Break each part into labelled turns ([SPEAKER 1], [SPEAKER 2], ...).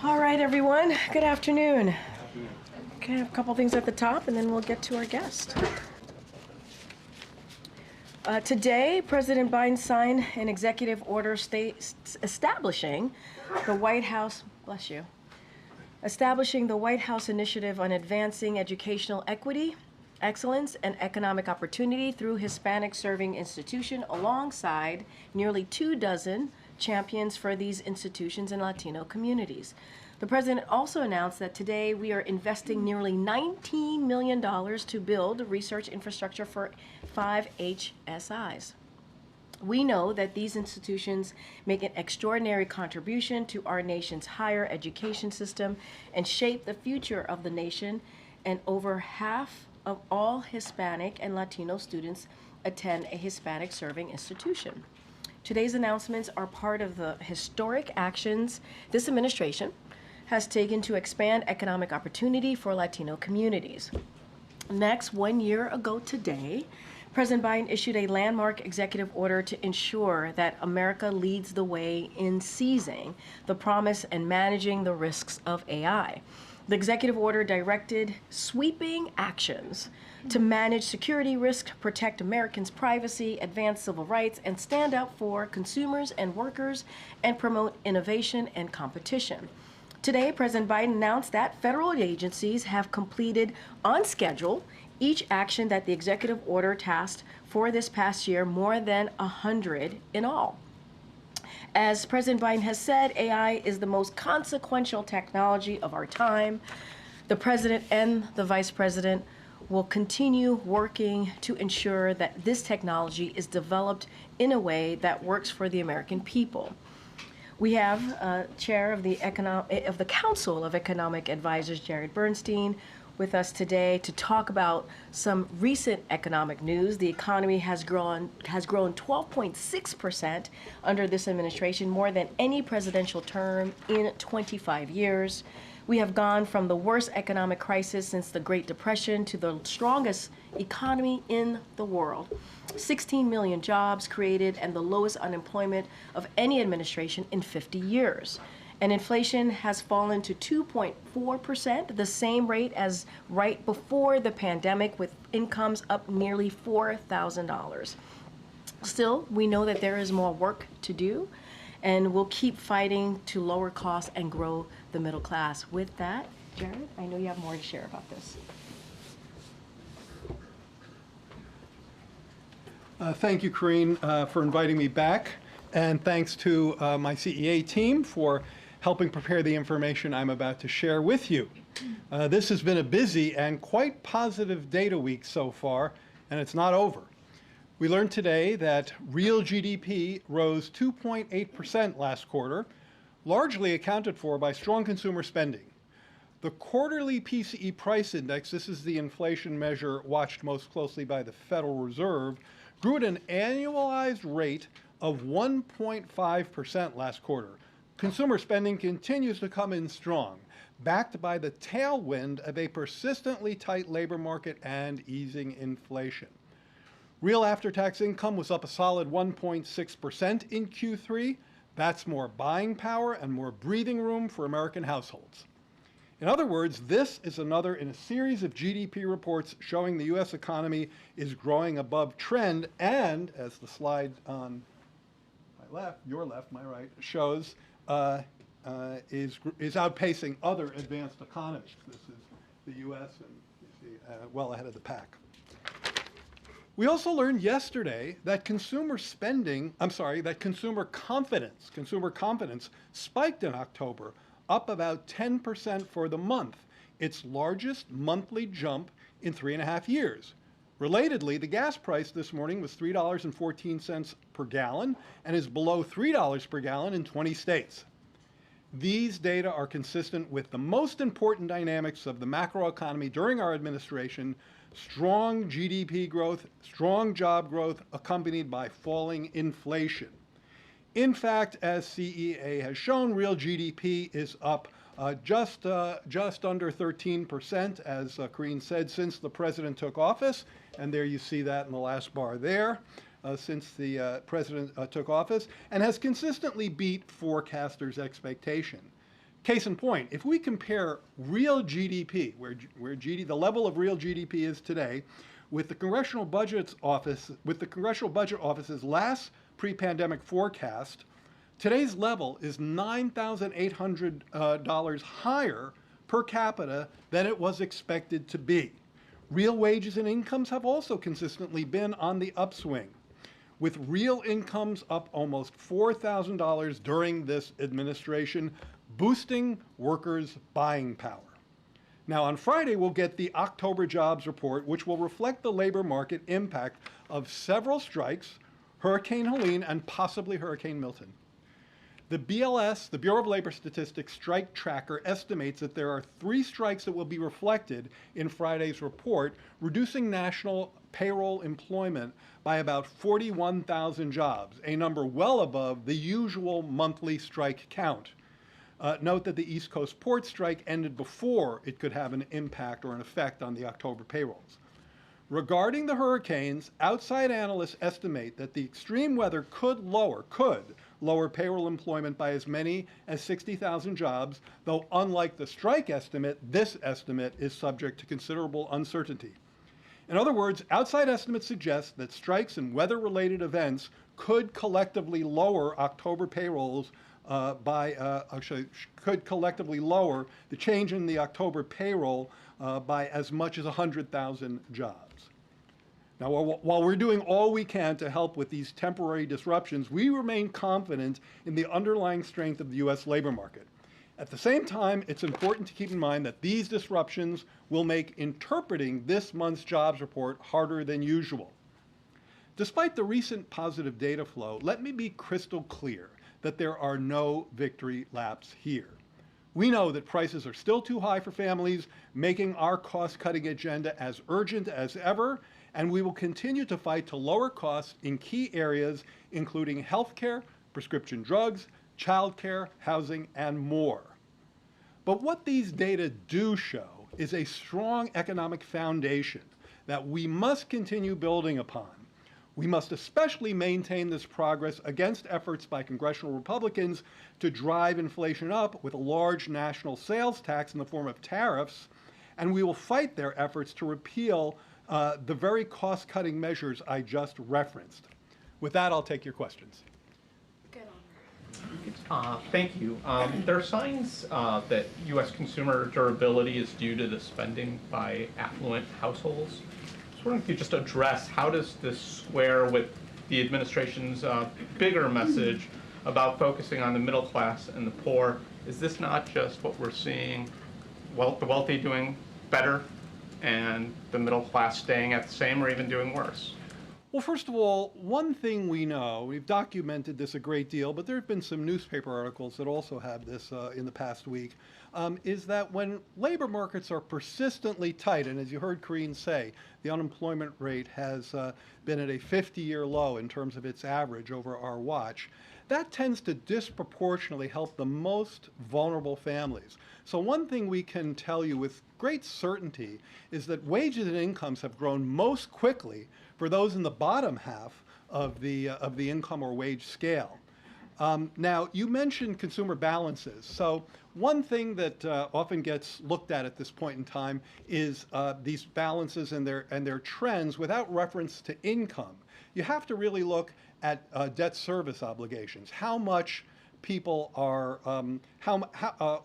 [SPEAKER 1] All right, everyone. Good afternoon. Okay, I have a couple things at the top, and then we'll get to our guest. Today, President Biden signed an executive order establishing the White House, bless you, establishing the White House Initiative on Advancing Educational Equity, Excellence, and Economic Opportunity through Hispanic Serving Institution, alongside nearly 24 champions for these institutions and Latino communities. The president also announced that today we are investing nearly $19 million to build research infrastructure for 5 HSIs. We know that these institutions make an extraordinary contribution to our nation's higher education system and shape the future of the nation, and over half of all Hispanic and Latino students attend a Hispanic serving institution. Today's announcements are part of the historic actions this administration has taken to expand economic opportunity for Latino communities. Next, 1 year ago today, President Biden issued a landmark executive order to ensure that America leads the way in seizing the promise and managing the risks of AI. The executive order directed sweeping actions to manage security risk, protect Americans' privacy, advance civil rights, and stand up for consumers and workers, and promote innovation and competition. Today, President Biden announced that federal agencies have completed on schedule each action that the executive order tasked for this past year, more than 100 in all. As President Biden has said, AI is the most consequential technology of our time. The president and the vice president will continue working to ensure that this technology is developed in a way that works for the American people. We have Chair of the Council of Economic Advisors, Jared Bernstein, with us today to talk about some recent economic news. The economy has grown 12.6% under this administration, more than any presidential term in 25 years. We have gone from the worst economic crisis since the Great Depression to the strongest economy in the world. 16 million jobs created and the lowest unemployment of any administration in 50 years. And inflation has fallen to 2.4%, the same rate as right before the pandemic, with incomes up nearly $4,000. Still, we know that there is more work to do, and we'll keep fighting to lower costs and grow the middle class. With that, Jared, I know you have more to share about this.
[SPEAKER 2] Thank you, Karine, for inviting me back, and thanks to my CEA team for helping prepare the information I'm about to share with you. This has been a busy and quite positive data week so far, and it's not over. We learned today that real GDP rose 2.8% last quarter, largely accounted for by strong consumer spending. The quarterly PCE price index, this is the inflation measure watched most closely by the Federal Reserve, grew at an annualized rate of 1.5% last quarter. Consumer spending continues to come in strong, backed by the tailwind of a persistently tight labor market and easing inflation. Real after-tax income was up a solid 1.6% in Q3. That's more buying power and more breathing room for American households. In other words, this is another in a series of GDP reports showing the U.S. economy is growing above trend, and as the slide on my left, your left, my right, shows, is outpacing other advanced economies. This is the U.S. and you see, well ahead of the pack. We also learned yesterday that consumer confidence spiked in October, up about 10% for the month, its largest monthly jump in 3.5 years. Relatedly, the gas price this morning was $3.14 per gallon and is below $3 per gallon in 20 states. These data are consistent with the most important dynamics of the macroeconomy during our administration: strong GDP growth, strong job growth, accompanied by falling inflation. In fact, as CEA has shown, real GDP is up just under 13%, as Karine said, since the president took office. And there you see that in the last bar there, since the president took office, and has consistently beat forecasters' expectation. Case in point, if we compare real GDP, the level of real GDP is today, with the Congressional Budget Office's last pre-pandemic forecast, today's level is $9,800 higher per capita than it was expected to be. Real wages and incomes have also consistently been on the upswing, with real incomes up almost $4,000 during this administration, boosting workers' buying power. Now, on Friday, we'll get the October jobs report, which will reflect the labor market impact of several strikes, Hurricane Helene, and possibly Hurricane Milton. The BLS, the Bureau of Labor Statistics strike tracker, estimates that there are 3 strikes that will be reflected in Friday's report, reducing national payroll employment by about 41,000 jobs, a number well above the usual monthly strike count. Note that the East Coast port strike ended before it could have an impact or an effect on the October payrolls. Regarding the hurricanes, outside analysts estimate that the extreme weather could lower payroll employment by as many as 60,000 jobs, though unlike the strike estimate, this estimate is subject to considerable uncertainty. In other words, outside estimates suggest that strikes and weather-related events could collectively lower October payrolls could collectively lower the change in the October payroll by as much as 100,000 jobs. Now, while we're doing all we can to help with these temporary disruptions, we remain confident in the underlying strength of the U.S. labor market. At the same time, it's important to keep in mind that these disruptions will make interpreting this month's jobs report harder than usual. Despite the recent positive data flow, let me be crystal clear that there are no victory laps here. We know that prices are still too high for families, making our cost-cutting agenda as urgent as ever, and we will continue to fight to lower costs in key areas, including healthcare, prescription drugs, childcare, housing, and more. But what these data do show is a strong economic foundation that we must continue building upon. We must especially maintain this progress against efforts by congressional Republicans to drive inflation up with a large national sales tax in the form of tariffs, and we will fight their efforts to repeal the very cost-cutting measures I just referenced. With that, I'll take your questions.
[SPEAKER 3] Thank you. There are signs that U.S. consumer durability is due to the spending by affluent households. I was wondering if you could just address how does this square with the administration's bigger message about focusing on the middle class and the poor? Is this not just what we're seeing, the wealthy doing better and the middle class staying at the same or even doing worse?
[SPEAKER 2] Well, first of all, one thing we know, we've documented this a great deal, but there have been some newspaper articles that also have this in the past week, is that when labor markets are persistently tight, and as you heard Karine say, the unemployment rate has been at a 50-year low in terms of its average over our watch, that tends to disproportionately help the most vulnerable families. So one thing we can tell you with great certainty is that wages and incomes have grown most quickly for those in the bottom half of the income or wage scale. Now, you mentioned consumer balances. So one thing that often gets looked at this point in time is these balances and their trends without reference to income. You have to really look at debt service obligations. How much people are,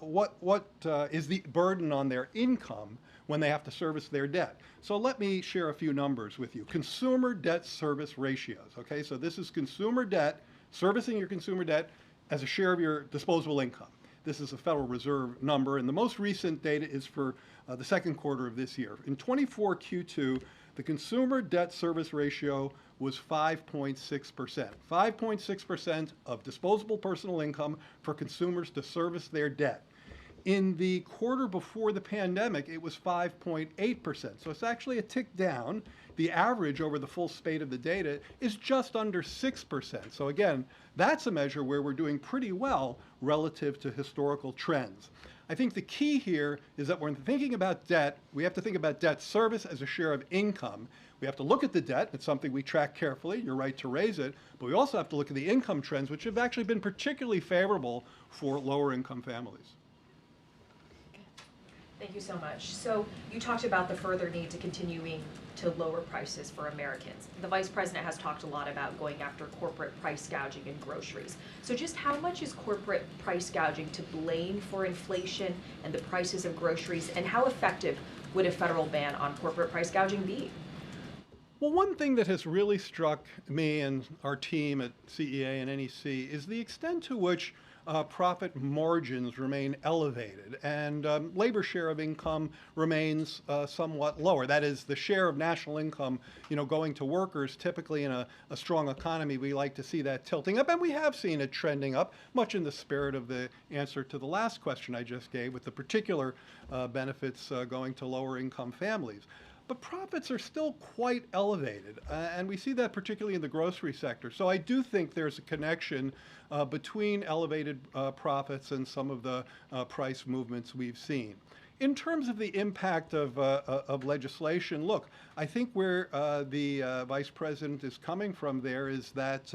[SPEAKER 2] what is the burden on their income when they have to service their debt? So let me share a few numbers with you. Consumer debt service ratios, okay? So this is consumer debt, servicing your consumer debt as a share of your disposable income. This is a Federal Reserve number, and the most recent data is for the second quarter of this year. In 24 Q2, the consumer debt service ratio was 5.6%. 5.6% of disposable personal income for consumers to service their debt. In the quarter before the pandemic, it was 5.8%. So it's actually a tick down. The average over the full spate of the data is just under 6%. So again, that's a measure where we're doing pretty well relative to historical trends. I think the key here is that when thinking about debt, we have to think about debt service as a share of income. We have to look at the debt. It's something we track carefully. You're right to raise it. But we also have to look at the income trends, which have actually been particularly favorable for lower income families.
[SPEAKER 4] Thank you so much. So you talked about the further need to continuing to lower prices for Americans. The Vice President has talked a lot about going after corporate price gouging in groceries. So just how much is corporate price gouging to blame for inflation and the prices of groceries, and how effective would a federal ban on corporate price gouging be?
[SPEAKER 2] Well, one thing that has really struck me and our team at CEA and NEC is the extent to which profit margins remain elevated and labor share of income remains somewhat lower. That is, the share of national income, going to workers. Typically in a strong economy, we like to see that tilting up, and we have seen it trending up, much in the spirit of the answer to the last question I just gave, with the particular benefits going to lower income families. But profits are still quite elevated, and we see that particularly in the grocery sector. So I do think there's a connection between elevated profits and some of the price movements we've seen. In terms of the impact of legislation, look, I think where the Vice President is coming from there is that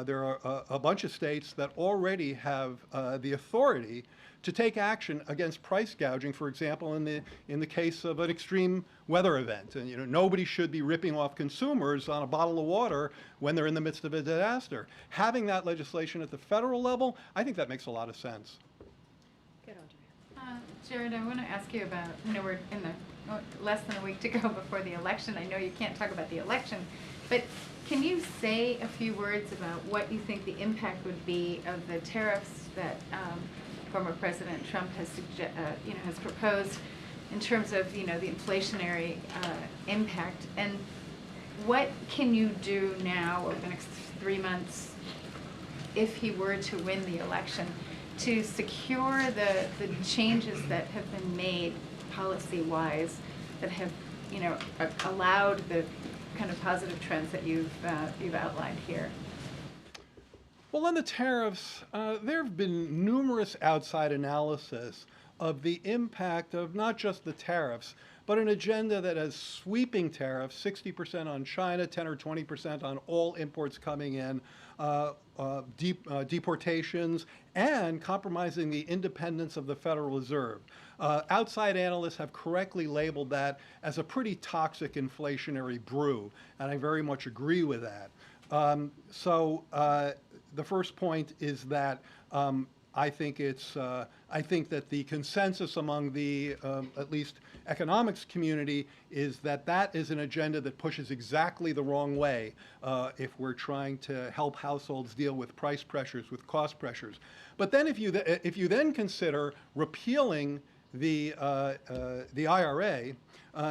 [SPEAKER 2] there are a bunch of states that already have the authority to take action against price gouging, for example, in the case of an extreme weather event. And nobody should be ripping off consumers on a bottle of water when they're in the midst of a disaster. Having that legislation at the federal level, I think that makes a lot of sense.
[SPEAKER 1] Good, Andrea.
[SPEAKER 5] Jared, I want to ask you about, we're in the less than a week to go before the election. I know you can't talk about the election, but can you say a few words about what you think the impact would be of the tariffs that former President Trump has has proposed in terms of the inflationary impact, and what can you do now over the next 3 months if he were to win the election to secure the changes that have been made policy-wise that have allowed the kind of positive trends that you've outlined here?
[SPEAKER 2] Well, on the tariffs, there have been numerous outside analysis of the impact of not just the tariffs, but an agenda that has sweeping tariffs, 60% on China, 10 or 20% on all imports coming in, deportations, and compromising the independence of the Federal Reserve. Outside analysts have correctly labeled that as a pretty toxic inflationary brew, and I very much agree with that. The first point is that I think that the consensus among the at least economics community is that that is an agenda that pushes exactly the wrong way if we're trying to help households deal with price pressures, with cost pressures. But then if you then consider repealing the IRA,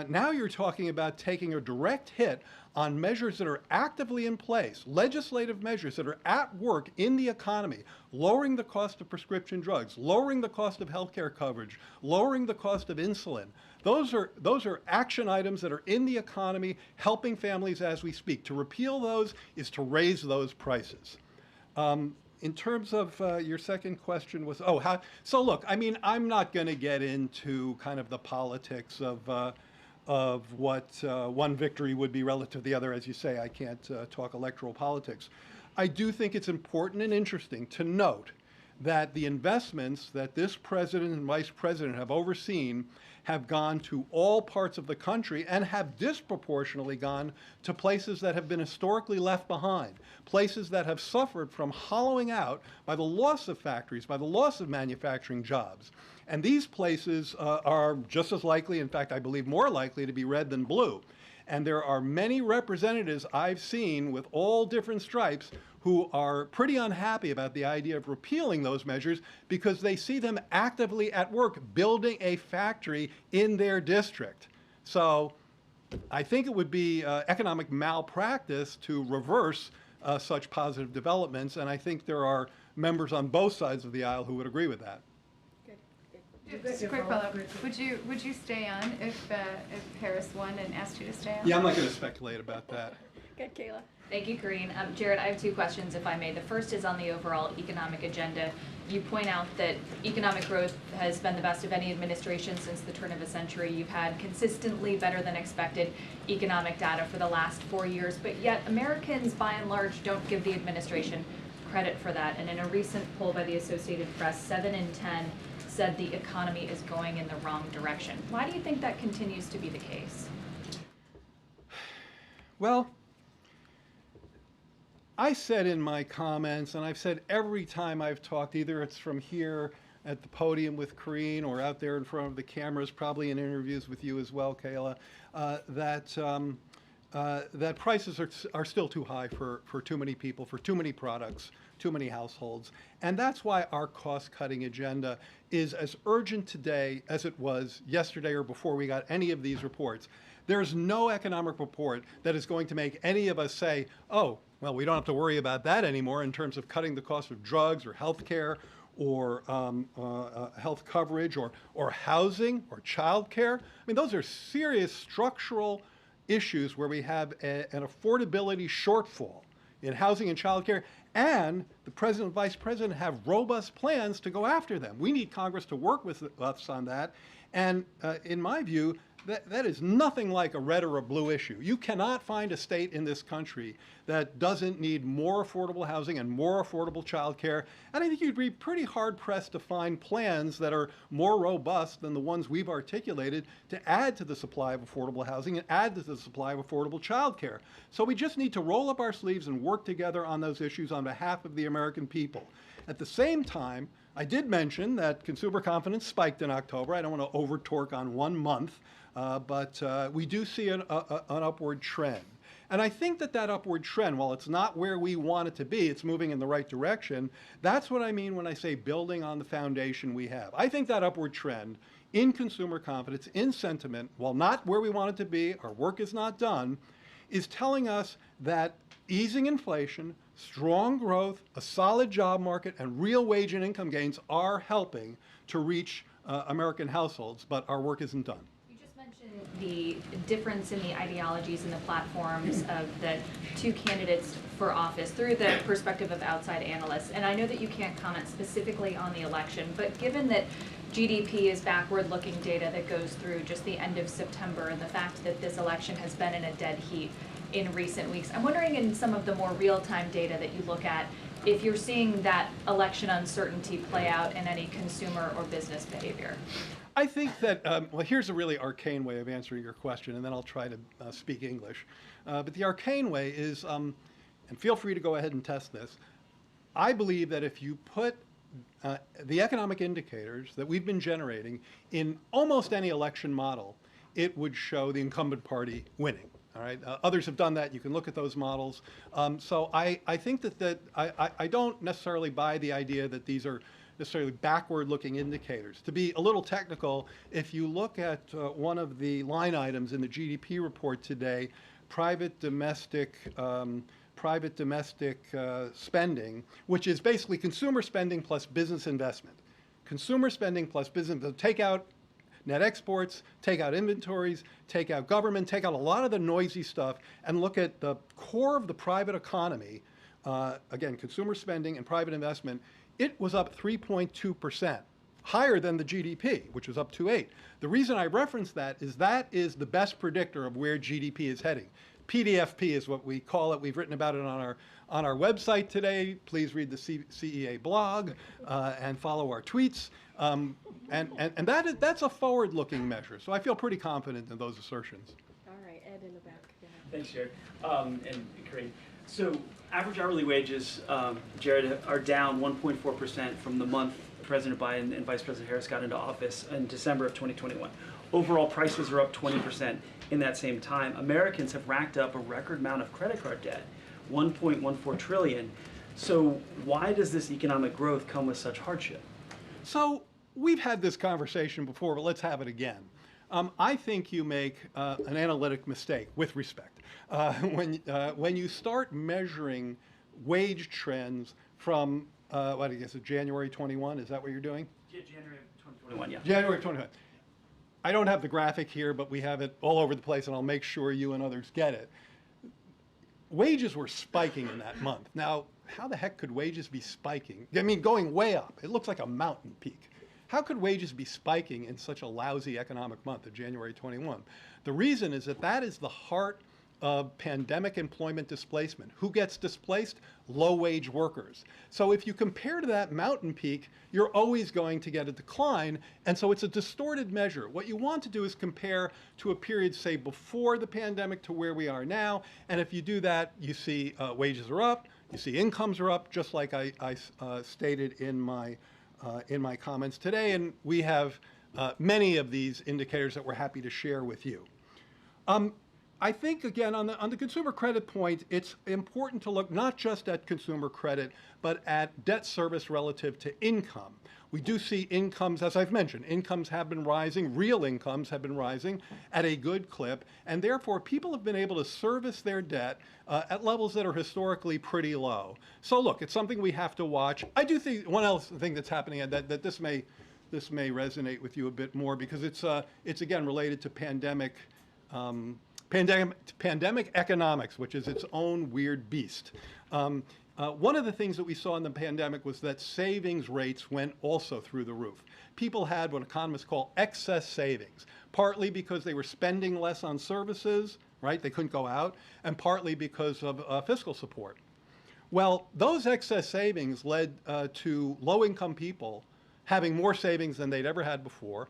[SPEAKER 2] now you're talking about taking a direct hit on measures that are actively in place, legislative measures that are at work in the economy, lowering the cost of prescription drugs, lowering the cost of healthcare coverage, lowering the cost of insulin. Those are action items that are in the economy, helping families as we speak. To repeal those is to raise those prices. In terms of your second question was, how? So look, I mean, I'm not going to get into kind of the politics of what one victory would be relative to the other. As you say, I can't talk electoral politics. I do think it's important and interesting to note that the investments that this president and vice president have overseen have gone to all parts of the country and have disproportionately gone to places that have been historically left behind, places that have suffered from hollowing out by the loss of factories, by the loss of manufacturing jobs. And these places are just as likely, in fact, I believe more likely to be red than blue. And there are many representatives I've seen with all different stripes who are pretty unhappy about the idea of repealing those measures because they see them actively at work building a factory in their district. So I think it would be economic malpractice to reverse such positive developments, and I think there are members on both sides of the aisle who would agree with that.
[SPEAKER 5] Just a quick follow-up. Would you stay on if Harris won and asked you to stay on?
[SPEAKER 2] Yeah, I'm not going to speculate about that.
[SPEAKER 1] Good, Kayla.
[SPEAKER 6] Thank you, Karine. Jared, I have two questions, if I may. The first is on the overall economic agenda. You point out that economic growth has been the best of any administration since the turn of the century. You've had consistently better than expected economic data for the last 4 years, but yet Americans, by and large, don't give the administration credit for that. And in a recent poll by the Associated Press, 7 in 10 said the economy is going in the wrong direction. Why do you think that continues to be the case?
[SPEAKER 2] Well, I said in my comments, and I've said every time I've talked, either it's from here at the podium with Karine or out there in front of the cameras, probably in interviews with you as well, Kayla, that prices are still too high for too many people, for too many products, too many households. And that's why our cost-cutting agenda is as urgent today as it was yesterday or before we got any of these reports. There's no economic report that is going to make any of us say, oh, well, we don't have to worry about that anymore in terms of cutting the cost of drugs or health care or health coverage or housing or child care. I mean, those are serious structural issues where we have an affordability shortfall in housing and child care, and the president and vice president have robust plans to go after them. We need Congress to work with us on that. And in my view, that is nothing like a red or a blue issue. You cannot find a state in this country that doesn't need more affordable housing and more affordable child care. And I think you'd be pretty hard-pressed to find plans that are more robust than the ones we've articulated to add to the supply of affordable housing and add to the supply of affordable child care. So we just need to roll up our sleeves and work together on those issues on behalf of the American people. At the same time, I did mention that consumer confidence spiked in October. I don't want to over-torque on 1 month, but we do see an upward trend. And I think that upward trend, while it's not where we want it to be, it's moving in the right direction. That's what I mean when I say building on the foundation we have. I think that upward trend in consumer confidence, in sentiment, while not where we want it to be, our work is not done, is telling us that easing inflation, strong growth, a solid job market, and real wage and income gains are helping to reach American households, but our work isn't done.
[SPEAKER 6] You just mentioned the difference in the ideologies and the platforms of the two candidates for office through the perspective of outside analysts. And I know that you can't comment specifically on the election, but given that GDP is backward-looking data that goes through just the end of September, and the fact that this election has been in a dead heat in recent weeks, I'm wondering in some of the more real-time data that you look at, if you're seeing that election uncertainty play out in any consumer or business behavior.
[SPEAKER 2] I think that, well, here's a really arcane way of answering your question, and then I'll try to speak English. But the arcane way is, and feel free to go ahead and test this, I believe that if you put the economic indicators that we've been generating in almost any election model, it would show the incumbent party winning. All right. Others have done that. You can look at those models. So I think that I don't necessarily buy the idea that these are necessarily backward-looking indicators. To be a little technical, if you look at one of the line items in the GDP report today, private domestic spending, which is basically consumer spending plus business investment. Consumer spending plus business, take out net exports, take out inventories, take out government, take out a lot of the noisy stuff, and look at the core of the private economy, again, consumer spending and private investment. It was up 3.2%, higher than the GDP, which was up 2.8. The reason I reference that is the best predictor of where GDP is heading. PDFP is what we call it. We've written about it on our website today. Please read the CEA blog and follow our tweets. And that's a forward-looking measure. So I feel pretty confident in those assertions.
[SPEAKER 1] All right, Ed in the back. Yeah.
[SPEAKER 7] Thanks, Jared. And Karine. So average hourly wages, Jared, are down 1.4% from the month President Biden and Vice President Harris got into office in December of 2021. Overall prices are up 20% in that same time. Americans have racked up a record amount of credit card debt, 1.14 trillion. So why does this economic growth come with such hardship?
[SPEAKER 2] So we've had this conversation before, but let's have it again. I think you make an analytic mistake, with respect, when you start measuring wage trends from, what I guess it's January 21, is that what you're doing?
[SPEAKER 7] Yeah, January of 2021, yeah.
[SPEAKER 2] January 21. I don't have the graphic here, but we have it all over the place, and I'll make sure you and others get it. Wages were spiking in that month. Now, how the heck could wages be spiking? I mean, going way up. It looks like a mountain peak. How could wages be spiking in such a lousy economic month of January 21? The reason is that is the heart of pandemic employment displacement. Who gets displaced? Low-wage workers. So if you compare to that mountain peak, you're always going to get a decline, and so it's a distorted measure. What you want to do is compare to a period, say, before the pandemic to where we are now, and if you do that, you see wages are up, you see incomes are up, just like I stated in my comments today, and we have many of these indicators that we're happy to share with you. I think, again, on the consumer credit point, it's important to look not just at consumer credit, but at debt service relative to income. We do see incomes, as I've mentioned, incomes have been rising, real incomes have been rising at a good clip, and therefore people have been able to service their debt at levels that are historically pretty low. So look, it's something we have to watch. I do think one else thing that's happening, and that this may resonate with you a bit more, because it's again related to pandemic economics, which is its own weird beast. One of the things that we saw in the pandemic was that savings rates went also through the roof. People had what economists call excess savings, partly because they were spending less on services, right? They couldn't go out, and partly because of fiscal support. Well, those excess savings led to low-income people having more savings than they'd ever had before.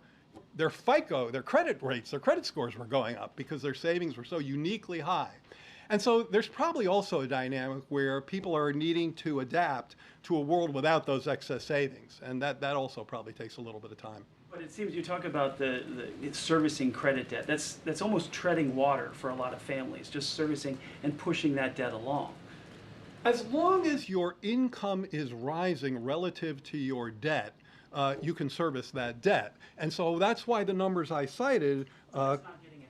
[SPEAKER 2] Their FICO, their credit rates, their credit scores were going up because their savings were so uniquely high. And so there's probably also a dynamic where people are needing to adapt to a world without those excess savings. And that also probably takes a little bit of time.
[SPEAKER 7] But it seems you talk about it's servicing credit debt. That's almost treading water for a lot of families, just servicing and pushing that debt along.
[SPEAKER 2] As long as your income is rising relative to your debt, you can service that debt. And so that's why the numbers I cited.
[SPEAKER 7] That's not getting ahead.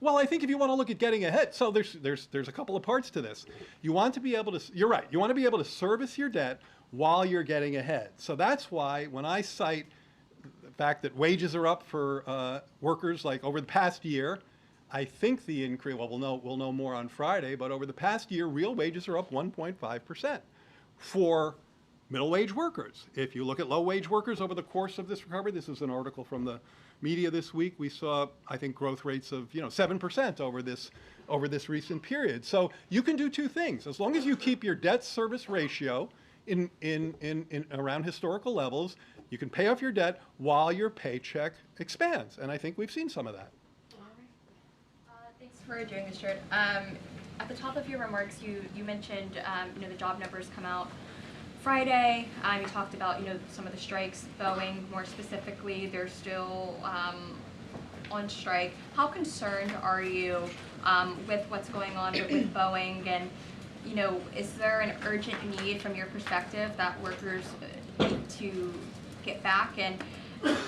[SPEAKER 2] Well, I think if you want to look at getting ahead, so there's a couple of parts to this. You want to be able to, you're right, you want to be able to service your debt while you're getting ahead. So that's why when I cite the fact that wages are up for workers, like over the past year, I think the increase, well, we'll know more on Friday, but over the past year, real wages are up 1.5% for middle-wage workers. If you look at low-wage workers over the course of this recovery, this is an article from the media this week, we saw, I think, growth rates of 7% over this recent period. So you can do two things. As long as you keep your debt service ratio in around historical levels, you can pay off your debt while your paycheck expands. And I think we've seen some of that.
[SPEAKER 6] Thanks for doing this, Jared. At the top of your remarks, you mentioned the job numbers come out Friday. You talked about some of the strikes. Boeing, more specifically, they're still on strike. How concerned are you with what's going on with Boeing? And is there an urgent need from your perspective that workers need to get back? And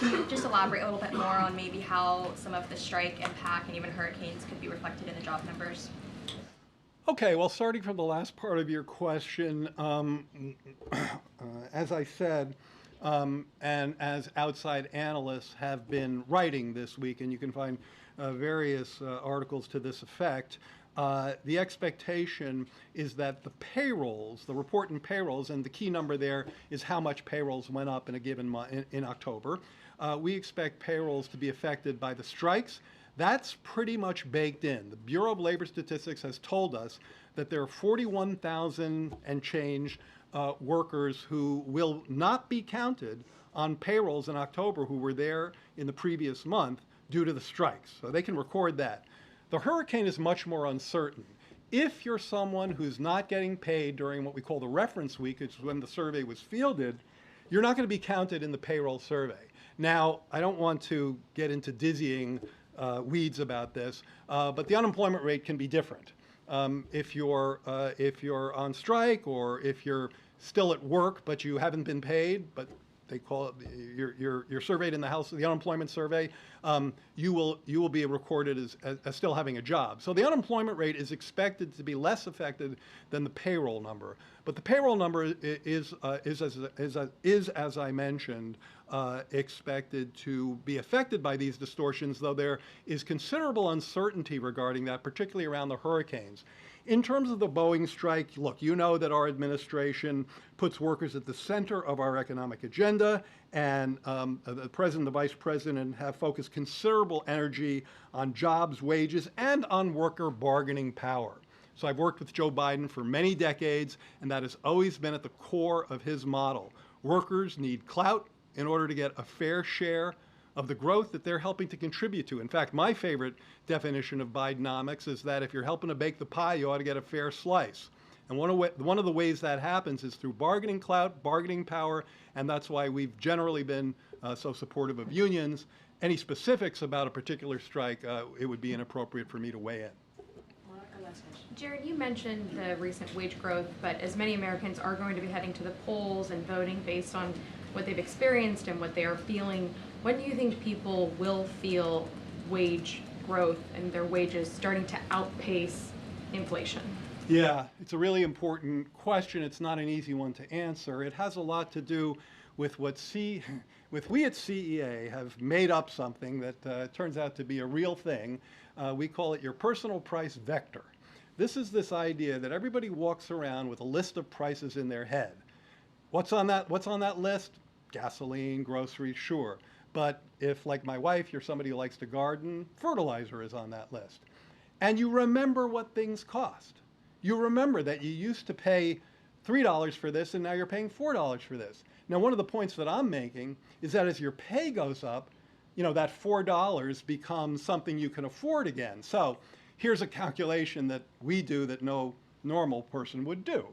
[SPEAKER 6] can you just elaborate a little bit more on maybe how some of the strike impact and even hurricanes could be reflected in the job numbers?
[SPEAKER 2] Okay, well, starting from the last part of your question, as I said, and as outside analysts have been writing this week, and you can find various articles to this effect, the expectation is that the payrolls, the report in payrolls, and the key number there is how much payrolls went up in a given month in October. We expect payrolls to be affected by the strikes. That's pretty much baked in. The Bureau of Labor Statistics has told us that there are 41,000 and change workers who will not be counted on payrolls in October who were there in the previous month due to the strikes. So they can record that. The hurricane is much more uncertain. If you're someone who's not getting paid during what we call the reference week, which is when the survey was fielded, you're not going to be counted in the payroll survey. Now, I don't want to get into dizzying weeds about this, but the unemployment rate can be different. If you're on strike, or if you're still at work but you haven't been paid, but they call it you're surveyed in the unemployment survey, you will be recorded as still having a job. So the unemployment rate is expected to be less affected than the payroll number. But the payroll number is as I mentioned, expected to be affected by these distortions, though there is considerable uncertainty regarding that, particularly around the hurricanes. In terms of the Boeing strike, look, you know that our administration puts workers at the center of our economic agenda, and the president, the vice president have focused considerable energy on jobs, wages, and on worker bargaining power. So I've worked with Joe Biden for many decades, and that has always been at the core of his model. Workers need clout in order to get a fair share of the growth that they're helping to contribute to. In fact, my favorite definition of Bidenomics is that if you're helping to bake the pie, you ought to get a fair slice. And one of the ways that happens is through bargaining clout, bargaining power, and that's why we've generally been so supportive of unions. Any specifics about a particular strike, it would be inappropriate for me to weigh in.
[SPEAKER 8] Jared, you mentioned the recent wage growth, but as many Americans are going to be heading to the polls and voting based on what they've experienced and what they are feeling, when do you think people will feel wage growth and their wages starting to outpace inflation?
[SPEAKER 2] Yeah, it's a really important question. It's not an easy one to answer. It has a lot to do with we at CEA have made up something that turns out to be a real thing. We call it your personal price vector. This idea that everybody walks around with a list of prices in their head. What's on that list? Gasoline, groceries, sure. But if, like my wife, you're somebody who likes to garden, fertilizer is on that list. And you remember what things cost. You remember that you used to pay $3 for this and now you're paying $4 for this. Now, one of the points that I'm making is that as your pay goes up, that $4 becomes something you can afford again. So here's a calculation that we do that no normal person would do,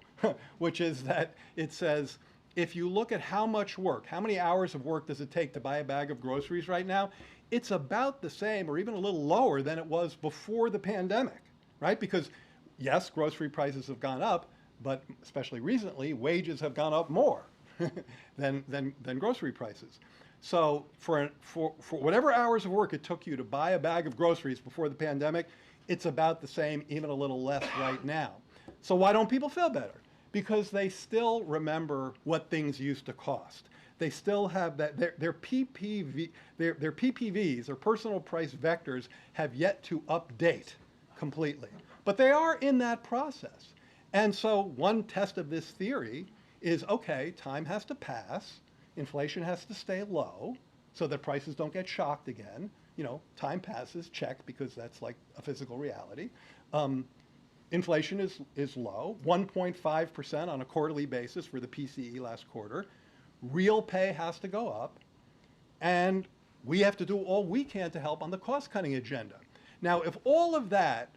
[SPEAKER 2] which is that it says, if you look at how much work, how many hours of work does it take to buy a bag of groceries right now, it's about the same or even a little lower than it was before the pandemic, right? Because yes, grocery prices have gone up, but especially recently, wages have gone up more than grocery prices. So for whatever hours of work it took you to buy a bag of groceries before the pandemic, it's about the same, even a little less right now. So why don't people feel better? Because they still remember what things used to cost. They still have that, their PPVs, their personal price vectors, have yet to update completely. But they are in that process. And so one test of this theory is, okay, time has to pass, inflation has to stay low so that prices don't get shocked again. Time passes, check, because that's like a physical reality. Inflation is low, 1.5% on a quarterly basis for the PCE last quarter. Real pay has to go up, and we have to do all we can to help on the cost-cutting agenda. Now, if all of that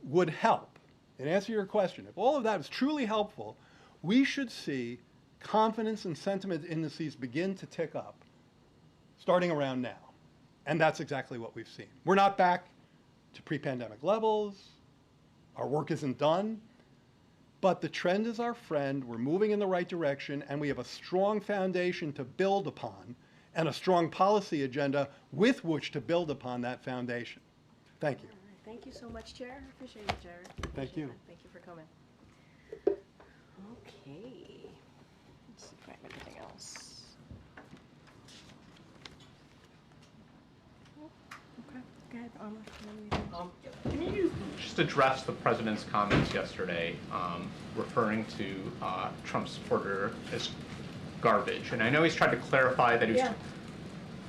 [SPEAKER 2] would help, and answer your question, if all of that is truly helpful, we should see confidence and sentiment indices begin to tick up starting around now. And that's exactly what we've seen. We're not back to pre-pandemic levels. Our work isn't done. But the trend is our friend. We're moving in the right direction, and we have a strong foundation to build upon and a strong policy agenda with which to build upon that foundation. Thank you.
[SPEAKER 1] All right. Thank you so much, Chair. Appreciate it, Jared.
[SPEAKER 2] Thank you.
[SPEAKER 1] Thank you for coming. Okay. Let's see if I have anything else. Okay. Go ahead, Amr.
[SPEAKER 3] Can you just address the president's comments yesterday referring to Trump's supporter as garbage? And I know he's tried to clarify that he was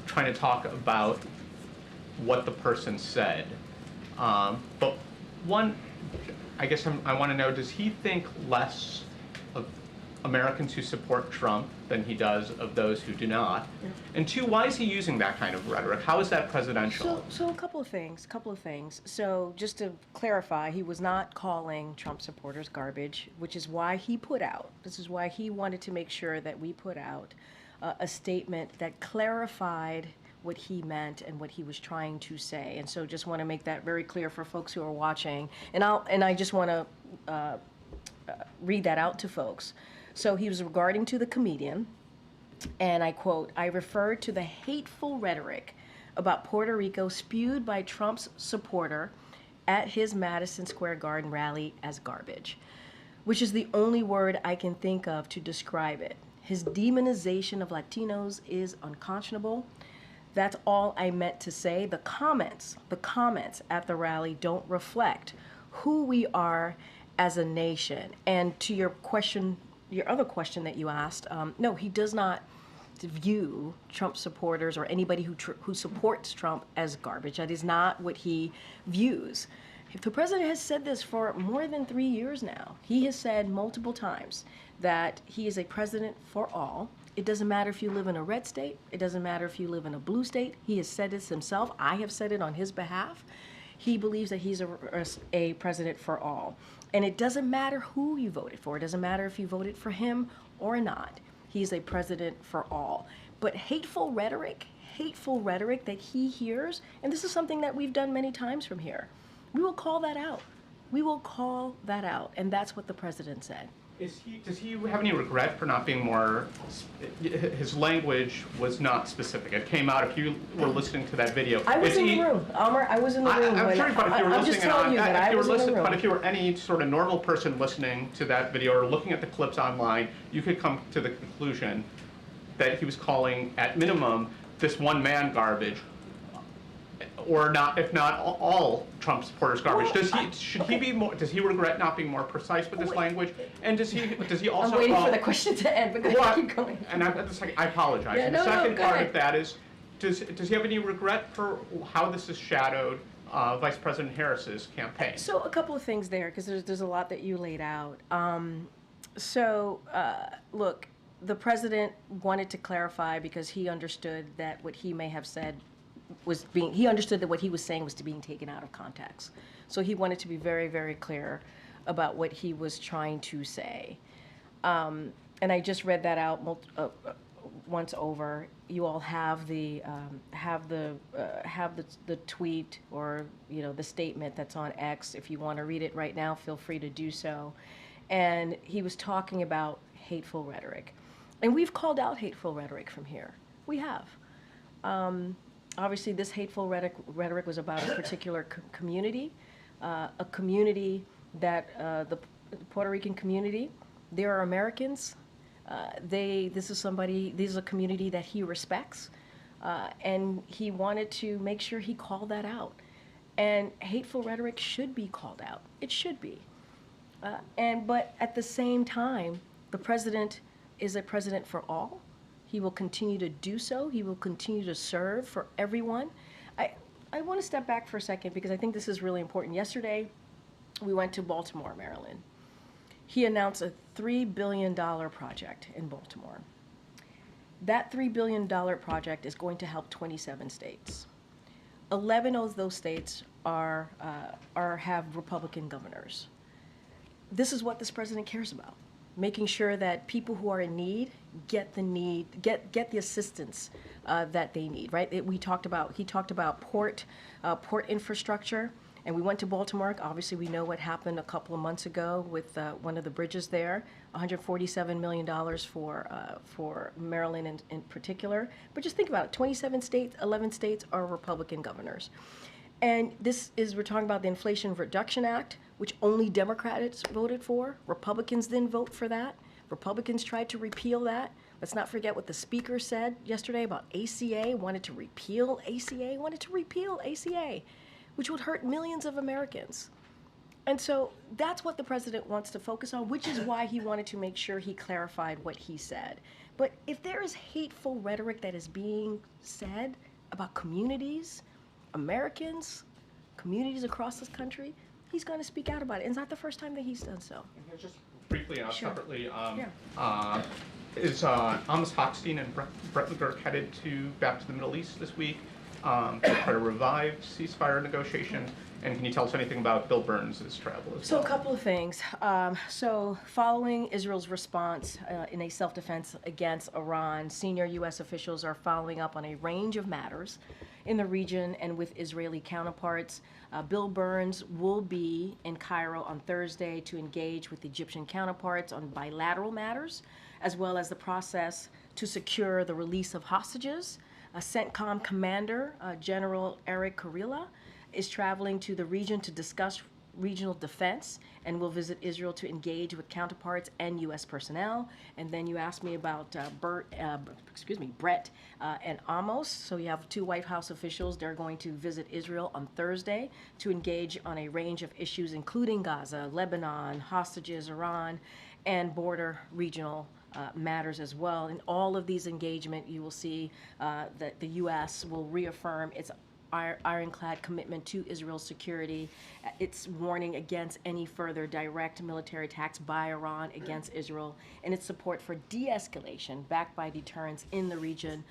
[SPEAKER 3] trying to talk about what the person said. But one, I guess I want to know, does he think less of Americans who support Trump than he does of those who do not?
[SPEAKER 1] Yeah.
[SPEAKER 3] And two, why is he using that kind of rhetoric? How is that presidential?
[SPEAKER 1] So a couple of things. So just to clarify, he was not calling Trump supporters garbage, which is why he wanted to make sure that we put out a statement that clarified what he meant and what he was trying to say. And so just want to make that very clear for folks who are watching. And I just want to read that out to folks. So he was regarding to the comedian, and I quote, "I referred to the hateful rhetoric about Puerto Rico spewed by Trump's supporter at his Madison Square Garden rally as garbage, which is the only word I can think of to describe it. His demonization of Latinos is unconscionable. That's all I meant to say. The comments at the rally don't reflect who we are as a nation. And to your question, your other question that you asked, no, he does not view Trump supporters or anybody who supports Trump as garbage. That is not what he views. If the president has said this for more than 3 years now. He has said multiple times that he is a president for all. It doesn't matter if you live in a red state. It doesn't matter if you live in a blue state. He has said this himself. I have said it on his behalf. He believes that he's a president for all. And it doesn't matter who you voted for. It doesn't matter if you voted for him or not. He's a president for all. But hateful rhetoric that he hears, and this is something that we've done many times from here, we will call that out. We will call that out. And that's what the president said.
[SPEAKER 3] Does he have any regret for not being more, his language was not specific. It came out, if you were listening to that video.
[SPEAKER 1] I was in the room, Amr, I was in the room.
[SPEAKER 3] I'm sorry, but if you were
[SPEAKER 1] I'm just
[SPEAKER 3] listening,
[SPEAKER 1] telling you that I was in the room.
[SPEAKER 3] but if you were any sort of normal person listening to that video or looking at the clips online, you could come to the conclusion that he was calling, at minimum, this one man garbage, or not, if not all Trump supporters garbage.
[SPEAKER 1] Well,
[SPEAKER 3] Does he regret not being more precise with his language? And does he also
[SPEAKER 1] I'm waiting for the question to end, but go ahead, keep going.
[SPEAKER 3] And I apologize.
[SPEAKER 1] Yeah,
[SPEAKER 3] And
[SPEAKER 1] no,
[SPEAKER 3] the second
[SPEAKER 1] go
[SPEAKER 3] part
[SPEAKER 1] ahead.
[SPEAKER 3] of that is, does he have any regret for how this has shadowed Vice President Harris's campaign?
[SPEAKER 1] So a couple of things there, because there's a lot that you laid out. Look, the president wanted to clarify because he understood that what he may have said he understood that what he was saying was being taken out of context. So he wanted to be very, very clear about what he was trying to say. And I just read that out once over. You all have the tweet or the statement that's on X. If you want to read it right now, feel free to do so. And he was talking about hateful rhetoric, and we've called out hateful rhetoric from here. We have. Obviously, this hateful rhetoric was about a particular community, a community that the Puerto Rican community. They are Americans. This is a community that he respects, and he wanted to make sure he called that out. And hateful rhetoric should be called out. It should be. But at the same time, the president is a president for all. He will continue to do so. He will continue to serve for everyone. I want to step back for a second because I think this is really important. Yesterday, we went to Baltimore, Maryland. He announced a $3 billion project in Baltimore. That $3 billion project is going to help 27 states. 11 of those states have Republican governors. This is what this president cares about. Making sure that people who are in need get the assistance that they need, right? He talked about port infrastructure, and we went to Baltimore. Obviously, we know what happened a couple of months ago with one of the bridges there, $147 million for Maryland in particular. But just think about it, 27 states, 11 states are Republican governors. And we're talking about the Inflation Reduction Act, which only Democrats voted for. Republicans didn't vote for that. Republicans tried to repeal that. Let's not forget what the speaker said yesterday about ACA, wanted to repeal ACA, which would hurt millions of Americans. And so that's what the president wants to focus on, which is why he wanted to make sure he clarified what he said. But if there is hateful rhetoric that is being said about communities, Americans, communities across this country, he's going to speak out about it. And it's not the first time that he's done so.
[SPEAKER 3] Just briefly,
[SPEAKER 1] Sure.
[SPEAKER 3] separately, is Amos Hochstein and Brett McGurk headed back to the Middle East this week to try to revive ceasefire negotiations? And can you tell us anything about Bill Burns' travel as well?
[SPEAKER 1] So a couple of things. So following Israel's response in a self-defense against Iran, senior U.S. officials are following up on a range of matters in the region and with Israeli counterparts. Bill Burns will be in Cairo on Thursday to engage with Egyptian counterparts on bilateral matters, as well as the process to secure the release of hostages. CENTCOM commander, General Eric Kurilla, is traveling to the region to discuss regional defense and will visit Israel to engage with counterparts and U.S. personnel. And then you asked me about Brett and Amos. So you have two White House officials. They're going to visit Israel on Thursday to engage on a range of issues, including Gaza, Lebanon, hostages, Iran, and border regional matters as well. In all of these engagement, you will see that the U.S. will reaffirm its ironclad commitment to Israel's security, its warning against any further direct military attacks by Iran against Israel, and its support for de-escalation backed by deterrence in the region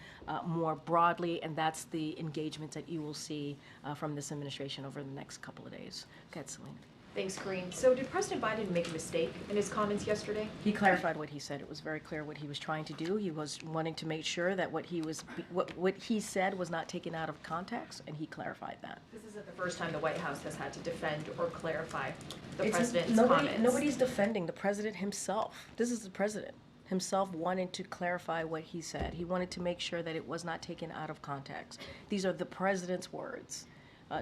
[SPEAKER 1] more broadly. And that's the engagement that you will see from this administration over the next couple of days. Go ahead, Celine.
[SPEAKER 4] Thanks, Karine. So did President Biden make a mistake in his comments yesterday?
[SPEAKER 1] He clarified what he said. It was very clear what he was trying to do. He was wanting to make sure that what he said was not taken out of context, and he clarified that.
[SPEAKER 4] This isn't the first time the White House has had to defend or clarify the
[SPEAKER 1] It's-
[SPEAKER 4] president's comments.
[SPEAKER 1] Nobody's defending the president himself. This is the president himself wanting to clarify what he said. He wanted to make sure that it was not taken out of context. These are the president's words.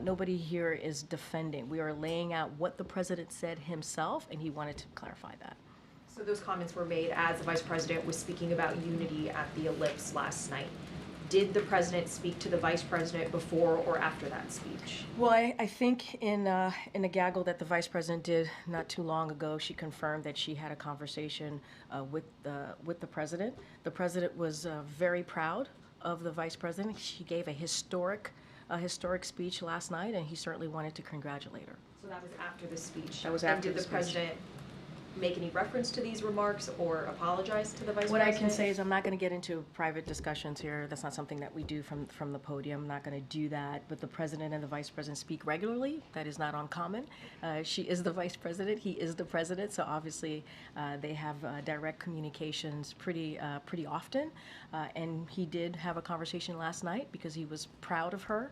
[SPEAKER 1] Nobody here is defending. We are laying out what the president said himself, and he wanted to clarify that.
[SPEAKER 4] So those comments were made as the vice president was speaking about unity at the Ellipse last night. Did the president speak to the vice president before or after that speech?
[SPEAKER 1] Well, I think in a gaggle that the vice president did not too long ago, she confirmed that she had a conversation with the president. The president was very proud of the vice president. She gave a historic speech last night, and he certainly wanted to congratulate her.
[SPEAKER 4] So that was after the speech?
[SPEAKER 1] That was after
[SPEAKER 4] And
[SPEAKER 1] the
[SPEAKER 4] did the president make any reference to these remarks or apologize to the vice
[SPEAKER 1] What I
[SPEAKER 4] president?
[SPEAKER 1] can say is I'm not going to get into private discussions here. That's not something that we do from the podium. I'm not going to do that. But the president and the vice president speak regularly. That is not uncommon. She is the vice president. He is the president. So obviously they have direct communications pretty often. And he did have a conversation last night because he was proud of her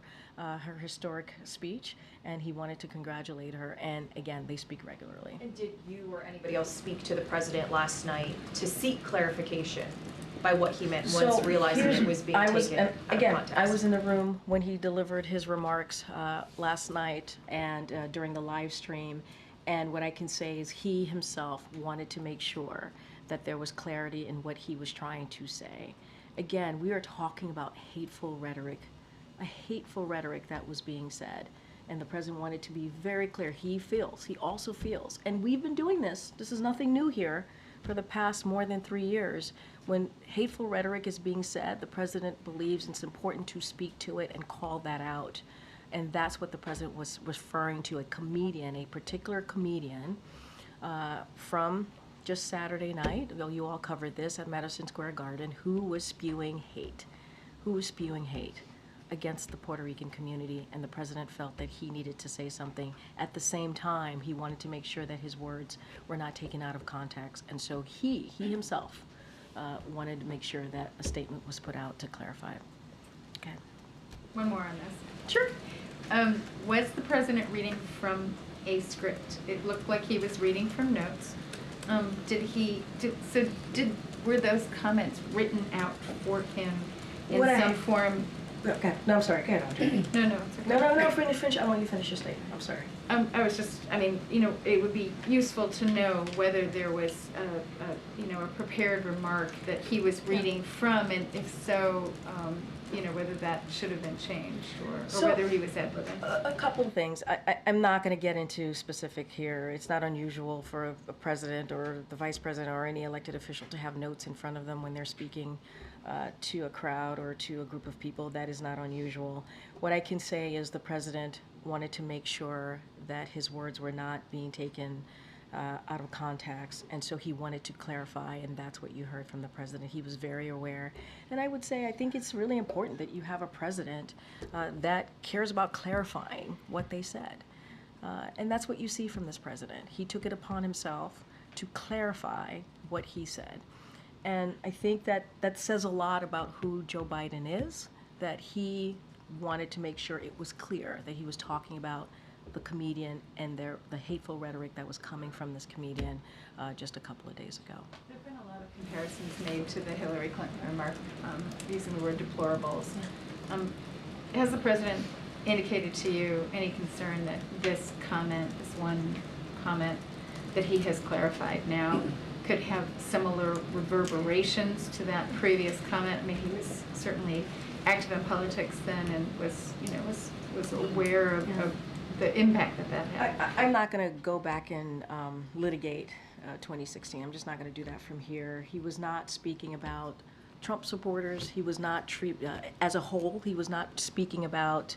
[SPEAKER 1] historic speech, and he wanted to congratulate her. And again, they speak regularly.
[SPEAKER 4] And did you or anybody else speak to the president last night to seek clarification by what he meant once realizing it was being taken out of context?
[SPEAKER 1] I was in the room when he delivered his remarks last night and during the live stream, and what I can say is he himself wanted to make sure that there was clarity in what he was trying to say. Again, we are talking about hateful rhetoric, a hateful rhetoric that was being said. And the president wanted to be very clear. He also feels, and we've been doing this is nothing new here, for the past more than 3 years. When hateful rhetoric is being said, the president believes it's important to speak to it and call that out. And that's what the president was referring to, a particular comedian from just Saturday night, though you all covered this at Madison Square Garden, who was spewing hate against the Puerto Rican community, and the president felt that he needed to say something. At the same time, he wanted to make sure that his words were not taken out of context, and so he himself wanted to make sure that a statement was put out to clarify. Okay.
[SPEAKER 5] One more on this.
[SPEAKER 1] Sure.
[SPEAKER 5] Was the president reading from a script? It looked like he was reading from notes. Were those comments written out for him in some form?
[SPEAKER 1] Okay. No, I'm sorry. Go ahead, Audrey.
[SPEAKER 5] No, it's okay.
[SPEAKER 1] No, finish. I want you to finish your statement. I'm sorry.
[SPEAKER 5] I was just, it would be useful to know whether there was a prepared remark that he was reading from, and if so, whether that should have been changed or whether he was ad-libbing.
[SPEAKER 1] A couple of things. I'm not going to get into specific here. It's not unusual for a president or the vice president or any elected official to have notes in front of them when they're speaking to a crowd or to a group of people. That is not unusual. What I can say is the president wanted to make sure that his words were not being taken out of context, and so he wanted to clarify, and that's what you heard from the president. He was very aware, and I would say I think it's really important that you have a president that cares about clarifying what they said, and that's what you see from this president. He took it upon himself to clarify what he said. And I think that says a lot about who Joe Biden is, that he wanted to make sure it was clear that he was talking about the comedian and the hateful rhetoric that was coming from this comedian just a couple of days ago.
[SPEAKER 5] There have been a lot of comparisons made to the Hillary Clinton remark using the word deplorables. Has the president indicated to you any concern that this comment, this one comment that he has clarified now, could have similar reverberations to that previous comment? I mean, he was certainly active in politics then and was, you know, was aware of the impact that that had.
[SPEAKER 1] I'm not going to go back and litigate 2016. I'm just not going to do that from here. He was not speaking about Trump supporters. He was not, as a whole, he was not speaking about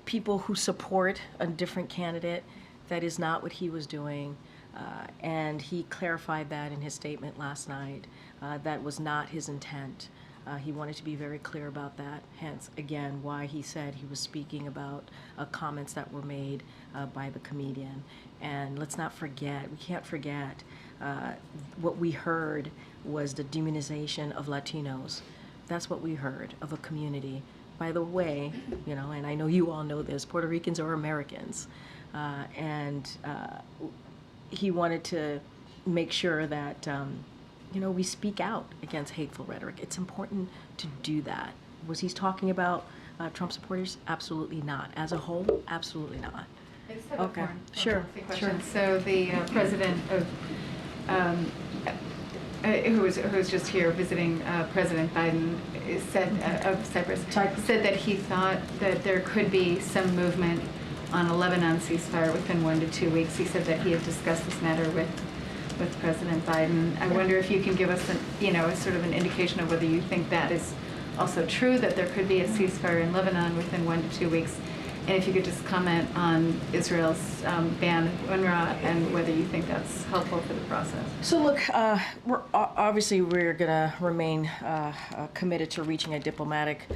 [SPEAKER 1] people who support a different candidate. That is not what he was doing. And he clarified that in his statement last night. That was not his intent. He wanted to be very clear about that, hence, again, why he said he was speaking about comments that were made by the comedian. And let's not forget, we can't forget, what we heard was the demonization of Latinos. That's what we heard of a community. By the way, you know, and I know you all know this, Puerto Ricans are Americans. He wanted to make sure that you know, we speak out against hateful rhetoric. It's important to do that. Was he talking about Trump supporters? Absolutely not. As a whole, absolutely not.
[SPEAKER 5] I just have
[SPEAKER 1] Okay,
[SPEAKER 5] one
[SPEAKER 1] sure,
[SPEAKER 5] question.
[SPEAKER 1] sure.
[SPEAKER 5] So the president of, who was just here visiting President Biden, said of Cyprus, said that he thought that there could be some movement on a Lebanon ceasefire within 1 to 2 weeks. He said that he had discussed this matter with President Biden. I wonder if you can give us, a sort of an indication of whether you think that is also true, that there could be a ceasefire in Lebanon within 1 to 2 weeks, and if you could just comment on Israel's ban of UNRWA and whether you think that's helpful for the process.
[SPEAKER 1] So look, we're going to remain committed to reaching a diplomatic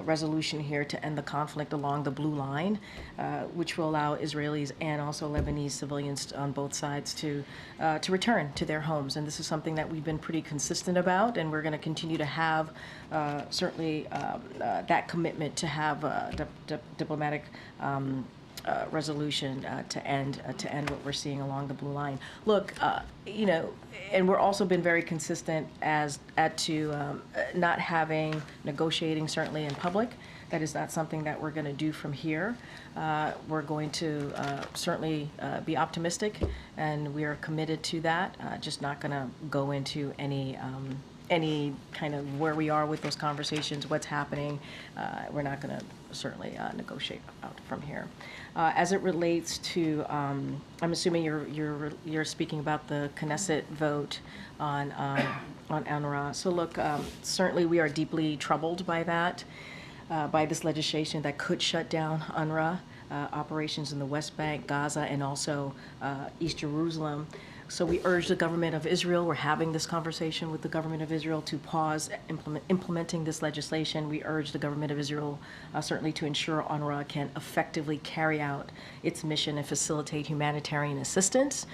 [SPEAKER 1] resolution here to end the conflict along the blue line, which will allow Israelis and also Lebanese civilians on both sides to return to their homes. And this is something that we've been pretty consistent about, and we're going to continue to have certainly that commitment to have diplomatic resolution to end what we're seeing along the blue line. Look, and we're also been very consistent to not having negotiating certainly in public. That is not something that we're going to do from here. We're going to certainly be optimistic, and we are committed to that. Just not going to go into any kind of where we are with those conversations, what's happening. We're not going to certainly negotiate out from here. As it relates to, I'm assuming you're speaking about the Knesset vote on UNRWA. So look, certainly we are deeply troubled by that, by this legislation that could shut down UNRWA operations in the West Bank, Gaza, and also East Jerusalem. So we urge the government of Israel, we're having this conversation with the government of Israel to pause implementing this legislation. We urge the government of Israel certainly to ensure UNRWA can effectively carry out its mission and facilitate humanitarian assistance.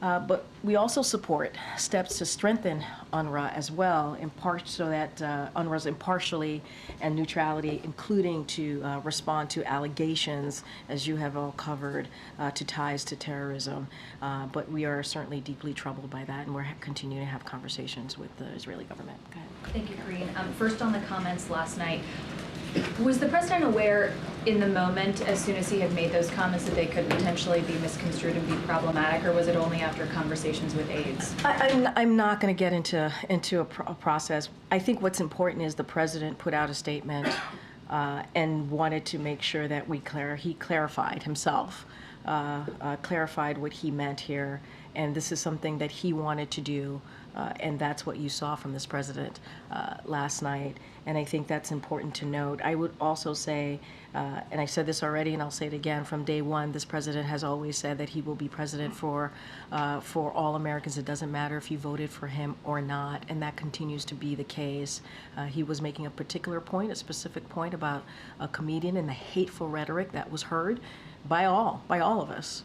[SPEAKER 1] But we also support steps to strengthen UNRWA as well, in part so that UNRWA's impartiality and neutrality, including to respond to allegations, as you have all covered, to ties to terrorism. But we are certainly deeply troubled by that, and we're continuing to have conversations with the Israeli government. Go ahead.
[SPEAKER 6] Thank you, Karine. First on the comments last night, was the president aware in the moment, as soon as he had made those comments, that they could potentially be misconstrued and be problematic, or was it only after conversations with aides?
[SPEAKER 1] I'm not going to get into a process. I think what's important is the president put out a statement and wanted to make sure that he clarified himself, clarified what he meant here, and this is something that he wanted to do. And that's what you saw from this president last night. And I think that's important to note. I would also say, and I said this already and I'll say it again, from day one, this president has always said that he will be president for all Americans. It doesn't matter if you voted for him or not, and that continues to be the case. He was making a particular point, a specific point about a comedian and the hateful rhetoric that was heard by all of us.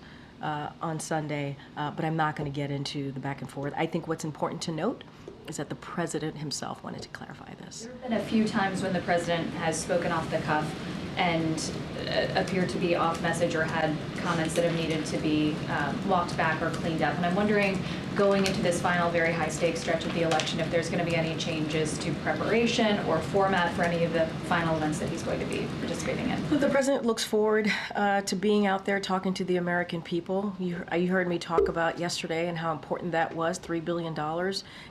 [SPEAKER 1] On Sunday, but I'm not going to get into the back and forth. I think what's important to note is that the president himself wanted to clarify this.
[SPEAKER 6] There have been a few times when the president has spoken off the cuff and appeared to be off message or had comments that have needed to be walked back or cleaned up. And I'm wondering, going into this final very high stakes stretch of the election, if there's going to be any changes to preparation or format for any of the final events that he's going to be participating in.
[SPEAKER 1] The president looks forward to being out there talking to the American people. You heard me talk about yesterday and how important that was, $3 billion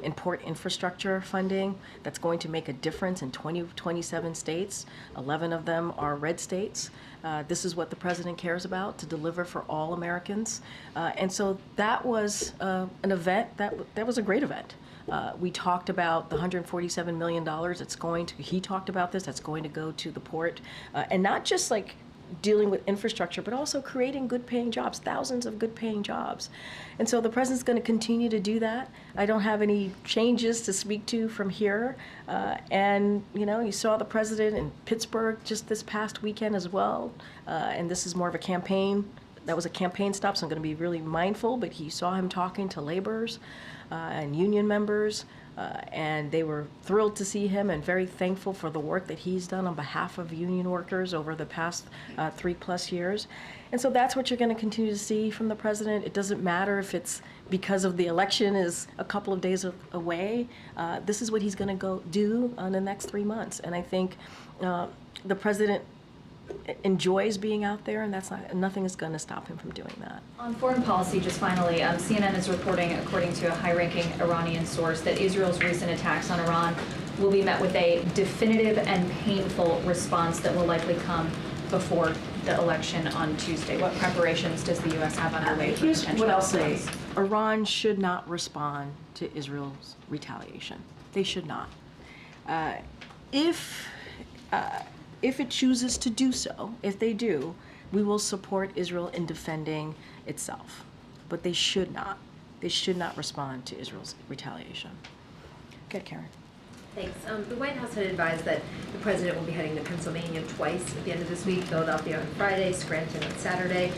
[SPEAKER 1] in port infrastructure funding that's going to make a difference in 27 states. 11 of them are red states. This is what the president cares about, to deliver for all Americans. And so that was an event, that was a great event. We talked about the $147 million he talked about this, that's going to go to the port. And not just like dealing with infrastructure, but also creating good paying jobs, thousands of good paying jobs. And so the president's going to continue to do that. I don't have any changes to speak to from here. And you saw the president in Pittsburgh just this past weekend as well. And this is more of a campaign. That was a campaign stop, so I'm going to be really mindful, but he saw him talking to laborers and union members. And they were thrilled to see him and very thankful for the work that he's done on behalf of union workers over the past 3+ years. And so that's what you're going to continue to see from the president. It doesn't matter if it's because of the election is a couple of days away. This is what he's going to go do in the next 3 months. And I think the president enjoys being out there, and nothing is going to stop him from doing that.
[SPEAKER 6] On foreign policy, just finally, CNN is reporting, according to a high-ranking Iranian source, that Israel's recent attacks on Iran will be met with a definitive and painful response that will likely come before the election on Tuesday. What preparations does the U.S. have underway for
[SPEAKER 1] Here's
[SPEAKER 6] potential
[SPEAKER 1] what I'll say.
[SPEAKER 6] response?
[SPEAKER 1] Iran should not respond to Israel's retaliation. They should not. If it chooses to do so, if they do, we will support Israel in defending itself. But they should not. They should not respond to Israel's retaliation. Go ahead, Karen.
[SPEAKER 9] Thanks. The White House had advised that the president will be heading to Pennsylvania twice at the end of this week, Philadelphia on Friday, Scranton on Saturday.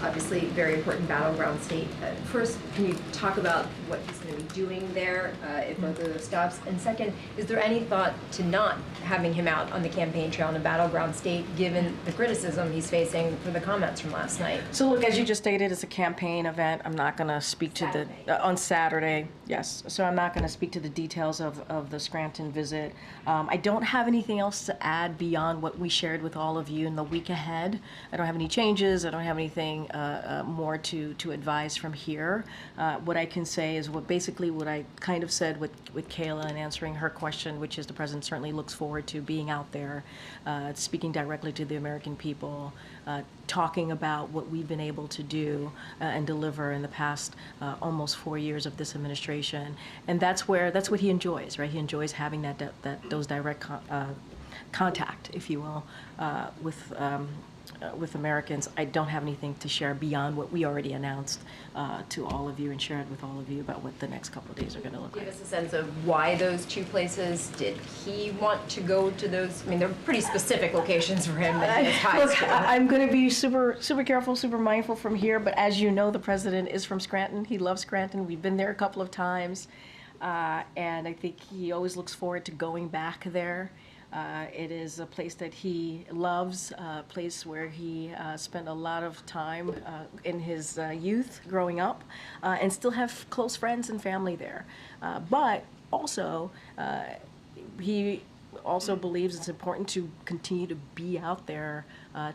[SPEAKER 9] Obviously, very important battleground state. First, can you talk about what he's going to be doing there at both of those stops? And second, is there any thought to not having him out on the campaign trail in a battleground state, given the criticism he's facing for the comments from last night?
[SPEAKER 1] So look, as you just stated, it's a campaign event. I'm not going to speak to on Saturday, yes. So I'm not going to speak to the details of the Scranton visit. I don't have anything else to add beyond what we shared with all of you in the week ahead. I don't have any changes. I don't have anything more to advise from here. What I can say is what I kind of said with Kayla in answering her question, which is the president certainly looks forward to being out there, speaking directly to the American people, talking about what we've been able to do and deliver in the past almost 4 years of this administration. And that's what he enjoys, right? He enjoys having those direct contact, if you will, with Americans. I don't have anything to share beyond what we already announced to all of you and shared with all of you about what the next couple of days are going to look like.
[SPEAKER 9] Give us a sense of why those two places. Did he want to go to those? I mean, they're pretty specific locations for him that he has ties
[SPEAKER 1] Look,
[SPEAKER 9] to.
[SPEAKER 1] I'm going to be super careful, super mindful from here, but as you know, the president is from Scranton. He loves Scranton. We've been there a couple of times, and I think he always looks forward to going back there. It is a place that he loves, a place where he spent a lot of time in his youth growing up, and still have close friends and family there. But also, he also believes it's important to continue to be out there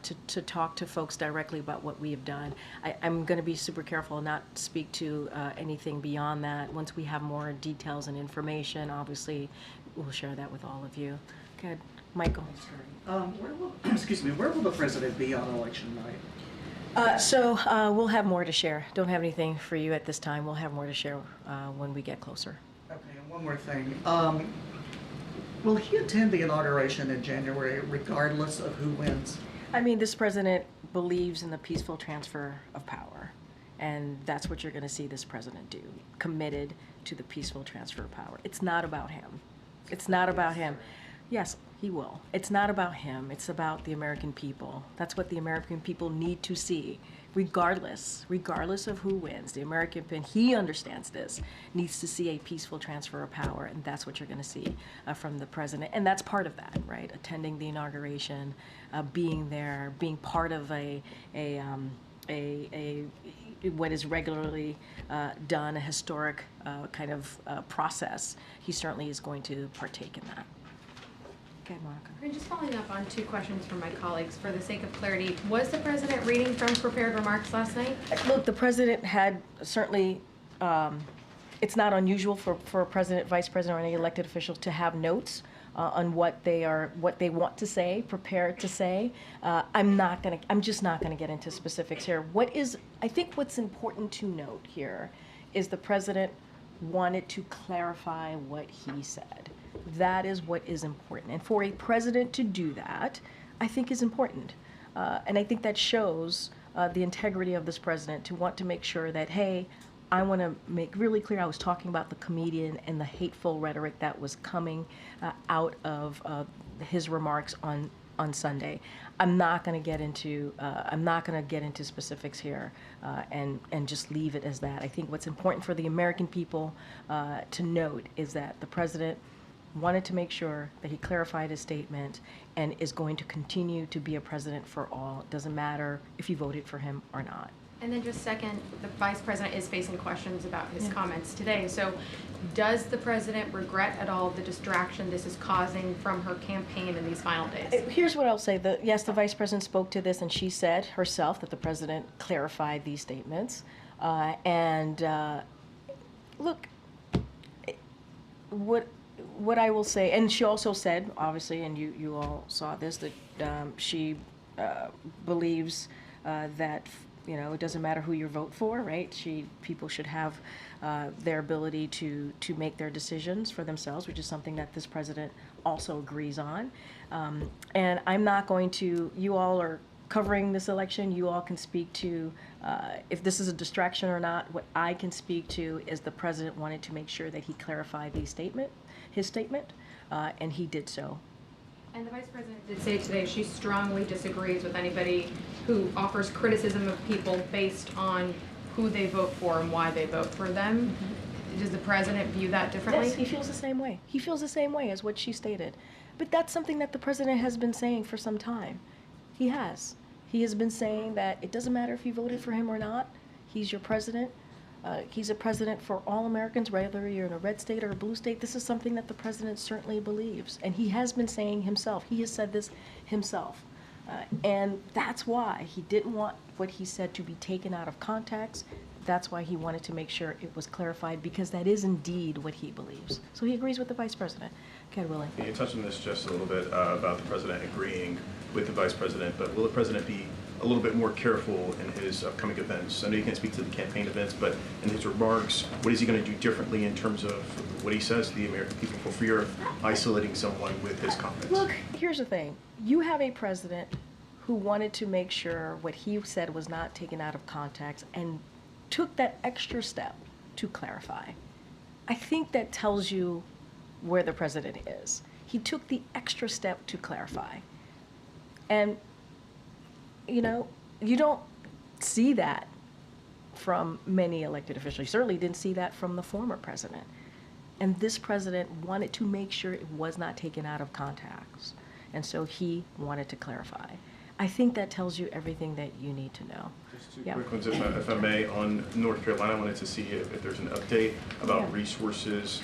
[SPEAKER 1] to talk to folks directly about what we have done. I'm going to be super careful not to speak to anything beyond that. Once we have more details and information, obviously, we'll share that with all of you. Good. Michael.
[SPEAKER 10] Where will the president be on election night?
[SPEAKER 1] So we'll have more to share. Don't have anything for you at this time. We'll have more to share when we get closer.
[SPEAKER 10] Okay, and one more thing. Will he attend the inauguration in January regardless of who wins?
[SPEAKER 1] I mean, this president believes in the peaceful transfer of power. And that's what you're going to see this president do, committed to the peaceful transfer of power. It's not about him. It's not about him. Yes, he will. It's not about him. It's about the American people. That's what the American people need to see. regardless of who wins, the American people, he understands this, needs to see a peaceful transfer of power, and that's what you're going to see from the president. And that's part of that, right? Attending the inauguration, being there, being part of a what is regularly done, a historic kind of process. He certainly is going to partake in that. Okay, Monica.
[SPEAKER 8] And just following up on two questions from my colleagues, for the sake of clarity, was the president reading from prepared remarks last night?
[SPEAKER 1] Look, the president had certainly, it's not unusual for a president, vice president, or any elected official to have notes on what they want to say, prepared to say. I'm just not gonna get into specifics here. I think what's important to note here is the president wanted to clarify what he said. That is what is important. And for a president to do that, I think is important. And I think that shows the integrity of this president to want to make sure that, hey, I want to make really clear I was talking about the comedian and the hateful rhetoric that was coming out of his remarks on Sunday. I'm not going to get into specifics here and just leave it as that. I think what's important for the American people to note is that the president wanted to make sure that he clarified his statement and is going to continue to be a president for all. It doesn't matter if you voted for him or not.
[SPEAKER 8] And then just second, the vice president is facing questions about his comments today. So does the president regret at all the distraction this is causing from her campaign in these final days?
[SPEAKER 1] Here's what I'll say. Yes, the vice president spoke to this, and she said herself that the president clarified these statements. Look, what I will say, and she also said, obviously, and you all saw this, that she believes that it doesn't matter who you vote for, right? People should have their ability to make their decisions for themselves, which is something that this president also agrees on. And I'm not going to. You all are covering this election. You all can speak to if this is a distraction or not. What I can speak to is the president wanted to make sure that he clarified his statement, and he did so.
[SPEAKER 8] And the vice president did say today she strongly disagrees with anybody who offers criticism of people based on who they vote for and why they vote for them. Mm-hmm. Does the president view that differently?
[SPEAKER 1] Yes, he feels the same way. He feels the same way as what she stated. But that's something that the president has been saying for some time. He has. He has been saying that it doesn't matter if you voted for him or not. He's your president. He's a president for all Americans, whether you're in a red state or a blue state. This is something that the president certainly believes. And he has been saying himself. He has said this himself. And that's why he didn't want what he said to be taken out of context. That's why he wanted to make sure it was clarified, because that is indeed what he believes. So he agrees with the vice president. Okay, Willie.
[SPEAKER 11] You touched on this just a little bit about the president agreeing with the vice president, but will the president be a little bit more careful in his upcoming events? I know you can't speak to the campaign events, but in his remarks, what is he going to do differently in terms of what he says to the American people for fear of isolating someone with his comments?
[SPEAKER 1] Look, here's the thing. You have a president who wanted to make sure what he said was not taken out of context and took that extra step to clarify. I think that tells you where the president is. He took the extra step to clarify. And you don't see that from many elected officials. You certainly didn't see that from the former president. And this president wanted to make sure it was not taken out of context. And so he wanted to clarify. I think that tells you everything that you need to know.
[SPEAKER 11] Just two quick ones, if I may. On North Carolina, I wanted to see if there's an update about resources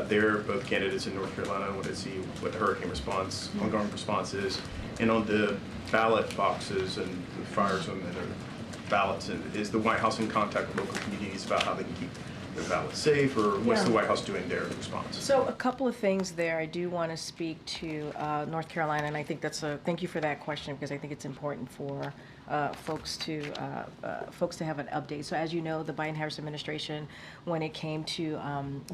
[SPEAKER 11] there. Both candidates in North Carolina, I wanted to see what the hurricane response, ongoing response is. And on the ballot boxes and the fires and the ballots, and is the White House in contact with local communities about how they can keep their ballots safe, or what's the White House doing there in response?
[SPEAKER 1] So a couple of things there. I do want to speak to North Carolina, and I think thank you for that question, because I think it's important for folks to have an update. So as you know, the Biden-Harris administration, when it came to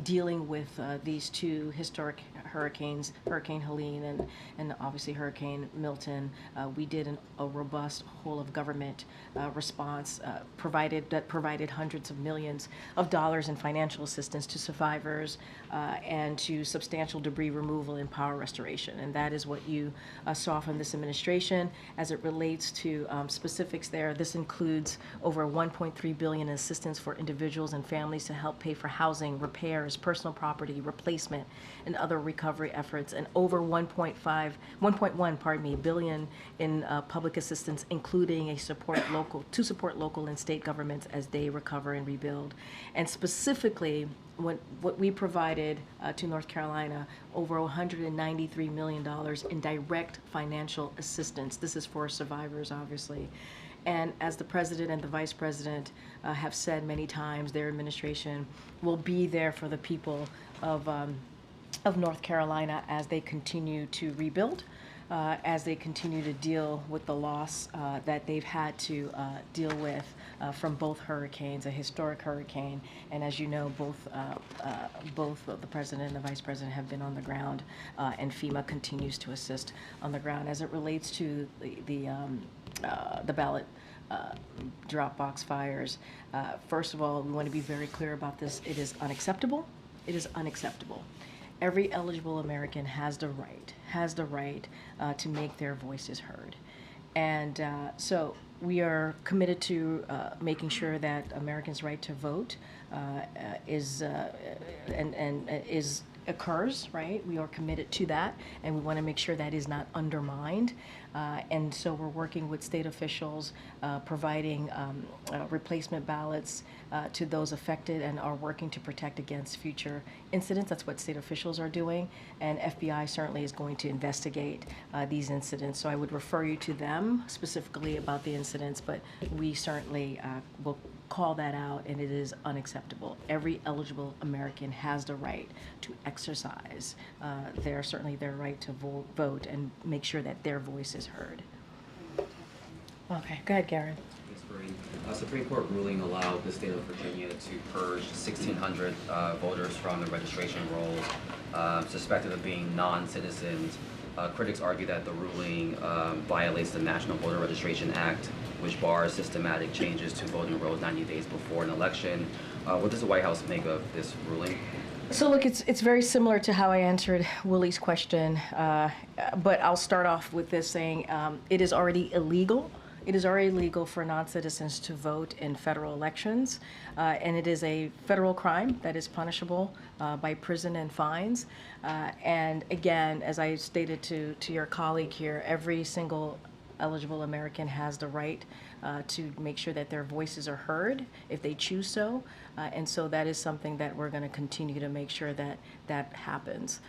[SPEAKER 1] dealing with these two historic hurricanes, Hurricane Helene and obviously Hurricane Milton, we did a robust whole of government response provided hundreds of millions of dollars in financial assistance to survivors and to substantial debris removal and power restoration. And that is what you saw from this administration as it relates to specific specifics there. This includes over $1.3 billion in assistance for individuals and families to help pay for housing, repairs, personal property, replacement, and other recovery efforts, and over 1.1 billion in public assistance, including to support local and state governments as they recover and rebuild. And specifically, what we provided to North Carolina, over $193 million in direct financial assistance. This is for survivors, obviously. And as the president and the vice president have said many times, their administration will be there for the people of North Carolina as they continue to rebuild, as they continue to deal with the loss that they've had to deal with from both hurricanes, a historic hurricane, and as you know, both the president and the vice president have been on the ground, and FEMA continues to assist on the ground. As it relates to the ballot drop box fires, first of all, we want to be very clear about this. It is unacceptable. It is unacceptable. Every eligible American has the right to make their voices heard. And so we are committed to making sure that Americans' right to vote occurs, right? We are committed to that, and we want to make sure that is not undermined. And so we're working with state officials, providing replacement ballots to those affected, and are working to protect against future incidents. That's what state officials are doing, and FBI certainly is going to investigate these incidents. So I would refer you to them specifically about the incidents, but we certainly will call that out, and it is unacceptable. Every eligible American has the right to exercise certainly their right to vote and make sure that their voice is heard. Okay, go ahead, Karen.
[SPEAKER 12] A Supreme Court ruling allowed the state of Virginia to purge 1,600 voters from the registration rolls suspected of being non-citizens. Critics argue that the ruling violates the National Voter Registration Act, which bars systematic changes to voting rolls 90 days before an election. What does the White House make of this ruling?
[SPEAKER 1] So look, it's very similar to how I answered Willie's question, but I'll start off with this saying it is already illegal. It is already legal for non-citizens to vote in federal elections, and it is a federal crime that is punishable by prison and fines. And again, as I stated to your colleague here, every single eligible American has the right to make sure that their voices are heard if they choose so. And so that is something that we're going to continue to make sure that that happens.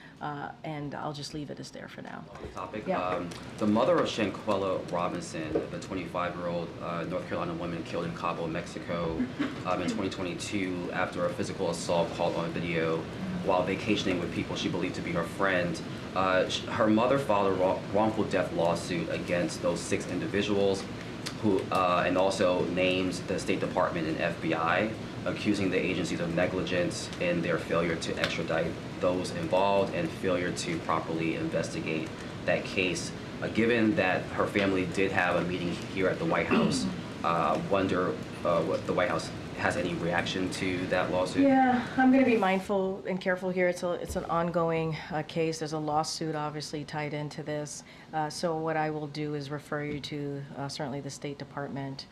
[SPEAKER 1] And I'll just leave it as there for now.
[SPEAKER 12] Topic.
[SPEAKER 1] Yeah.
[SPEAKER 12] The mother of Shanquella Robinson, the 25-year-old North Carolina woman killed in Cabo, Mexico in 2022 after a physical assault caught on video while vacationing with people she believed to be her friend. Her mother filed a wrongful death lawsuit against those 6 individuals who, and also names the State Department and FBI, accusing the agencies of negligence in their failure to extradite those involved and failure to properly investigate that case. Given that her family did have a meeting here at the White House, wonder what the White House has any reaction to that lawsuit?
[SPEAKER 1] Yeah, I'm going to be mindful and careful here. It's an ongoing case. There's a lawsuit obviously tied into this. So what I will do is refer you to certainly the State Department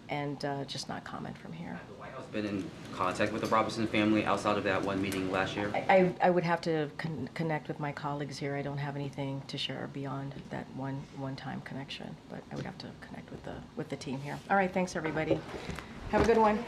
[SPEAKER 1] and just not comment from here.
[SPEAKER 12] Has the White House been in contact with the Robinson family outside of that one meeting last year?
[SPEAKER 1] I would have to connect with my colleagues here. I don't have anything to share beyond that one-time connection, but I would have to connect with the team here. All right, thanks everybody. Have a good one.